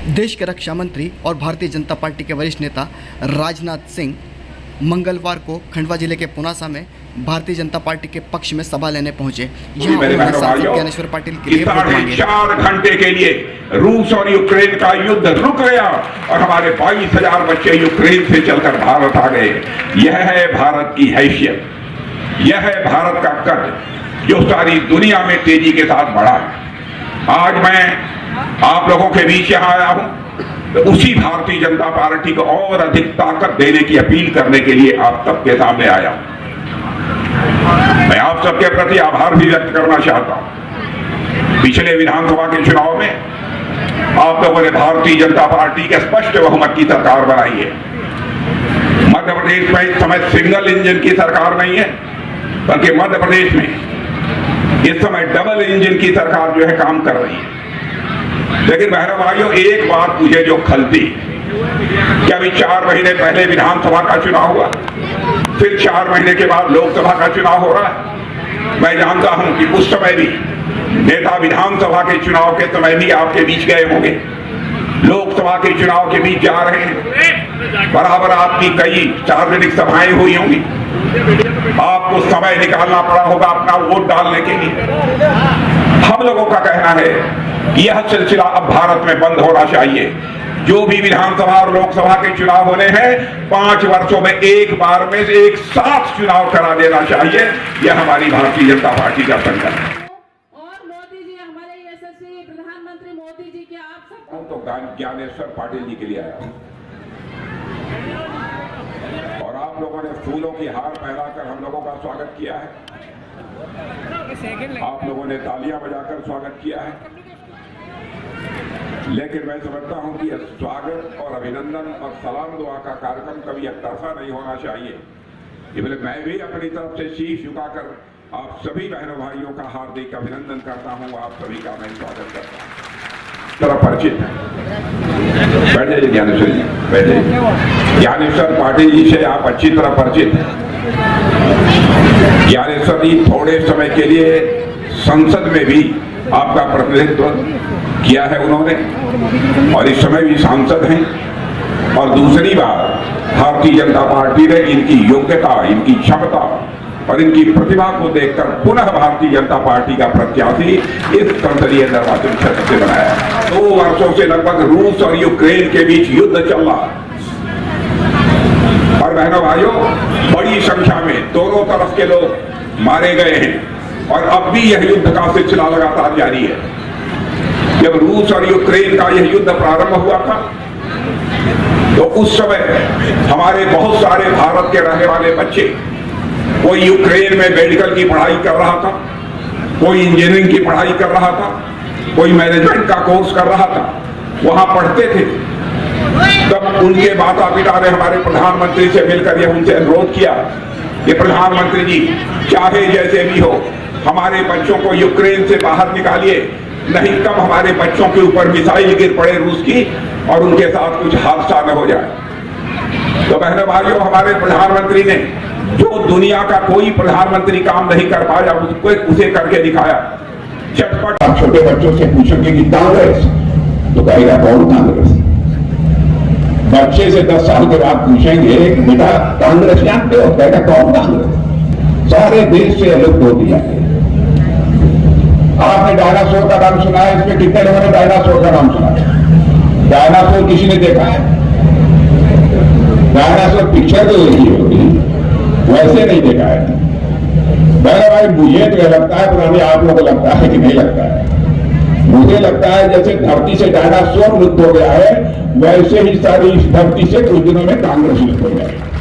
देश के रक्षा मंत्री और भारतीय जनता पार्टी के वरिष्ठ नेता राजनाथ सिंह मंगलवार को खंडवा जिले के पुनासा में भारतीय जनता पार्टी के पक्ष में सभा लेने पहुंचे। यहाँ उन्होंने सांसद ज्ञानेश्वर पाटिल के लिए 4.5 घंटे के लिए रूस और यूक्रेन का युद्ध रुक गया और हमारे 22,000 बच्चे यूक्रेन से चलकर भारत आ गए। यह है भारत की हैसियत, यह है भारत का कद जो सारी दुनिया में तेजी के साथ बढ़ा है। आज मैं आप लोगों के बीच यहाँ आया हूं तो उसी भारतीय जनता पार्टी को और अधिक ताकत देने की अपील करने के लिए आप सबके सामने आया हूं। मैं आप सबके प्रति आभार भी व्यक्त करना चाहता हूं। पिछले विधानसभा के चुनाव में आप लोगों ने भारतीय जनता पार्टी के स्पष्ट बहुमत की सरकार बनाई है। मध्य प्रदेश में इस समय सिंगल इंजन की सरकार नहीं है, बल्कि मध्य प्रदेश में इस समय डबल इंजन की सरकार जो है काम कर रही है। लेकिन बहनों भाइयों, एक बात मुझे जो खलती कि अभी 4 महीने पहले विधानसभा का चुनाव हुआ, फिर 4 महीने के बाद लोकसभा का चुनाव हो रहा है। मैं जानता हूं कि उस समय भी नेता विधानसभा के चुनाव के समय भी आपके बीच गए होंगे, लोकसभा के चुनाव के बीच जा रहे हैं, बराबर आपकी कई सार्वजनिक सभाएं हुई होंगी। आपको समय निकालना पड़ा होगा अपना वोट डालने के लिए। हम लोगों का कहना है कि यह सिलसिला अब भारत में बंद होना चाहिए। जो भी विधानसभा और लोकसभा के चुनाव होने हैं, 5 वर्षों में एक बार में एक साथ चुनाव करा देना चाहिए। यह हमारी भारतीय जनता पार्टी का संकल्प है। और मोदी जी, हमारे यशस्वी प्रधानमंत्री मोदी जी के आप सब तो ज्ञानेश्वर पाटिल जी के लिए आया और आप लोगों ने फूलों की हार पहनाकर हम लोगों का स्वागत किया है। आप लोगों ने तालियां बजाकर स्वागत किया है। लेकिन मैं समझता हूं कि स्वागत और अभिनंदन और सलाम दुआ का कार्यक्रम कभी एकतरफा नहीं होना चाहिए। इसलिए मैं भी अपनी तरफ से शीश झुकाकर आप सभी बहनों भाइयों का हार्दिक अभिनंदन करता हूं। आप सभी का मैं स्वागत करता हूं। तरह परिचित है, बैठ जाइए ज्ञानेश्वर जी, बैठे। ज्ञानेश्वर पाटिल जी से आप अच्छी तरह परिचित हैं। ज्ञानेश्वर जी थोड़े समय के लिए संसद में भी आपका प्रतिनिधित्व किया है उन्होंने, और इस समय भी सांसद हैं। और दूसरी बात, भारतीय जनता पार्टी ने इनकी योग्यता, इनकी क्षमता और इनकी प्रतिभा को देखकर पुनः भारतीय जनता पार्टी का प्रत्याशी इस संसदीय निर्वाचन क्षेत्र से बनाया। 2 वर्षों से लगभग रूस और यूक्रेन के बीच युद्ध चल रहा है और बहनों भाइयों, बड़ी संख्या में दोनों तरफ के लोग मारे गए हैं और अब भी यह युद्ध का सिलसिला लगातार जारी है। जब रूस और यूक्रेन का यह युद्ध प्रारंभ हुआ था तो उस समय हमारे बहुत सारे भारत के रहने वाले बच्चे, कोई यूक्रेन में मेडिकल की पढ़ाई कर रहा था, कोई इंजीनियरिंग की पढ़ाई कर रहा था, कोई मैनेजमेंट का कोर्स कर रहा था, वहां पढ़ते थे। तब उनके माता पिता ने हमारे प्रधानमंत्री से मिलकर यह उनसे अनुरोध किया कि प्रधानमंत्री जी, चाहे जैसे भी हो हमारे बच्चों को यूक्रेन से बाहर निकालिए, नहीं कब हमारे बच्चों के ऊपर मिसाइल गिर पड़े रूस की और उनके साथ कुछ हादसा न हो जाए। तो बहनों भाइयों, हमारे प्रधानमंत्री ने जो दुनिया का कोई प्रधानमंत्री काम नहीं कर पाया उसे करके दिखाया। चटपट। आप छोटे बच्चों से पूछोगे कि कांग्रेस, तो कहेगा कौन कांग्रेस। बच्चे से 10 साल के बाद पूछेंगे बेटा कांग्रेस जानते हो, कहेगा कौन कांग्रेस। सारे देश से अलग हो दिया। आपने डायनासोर का नाम सुना है? इसमें कितने लोगों ने डायनासोर का नाम सुना है? डायनासोर किसी ने देखा है? डायनासोर पिक्चर तो देखी होगी, वैसे नहीं देखा है। मेरा भाई, मुझे तो लगता है, पुराने आप लोगों को लगता है कि नहीं लगता है? मुझे लगता है जैसे धरती से डायनासोर लुप्त हो गया है, वैसे ही सारी इस धरती से कुछ दिनों में कांग्रेस लुप्त हो जाएगी।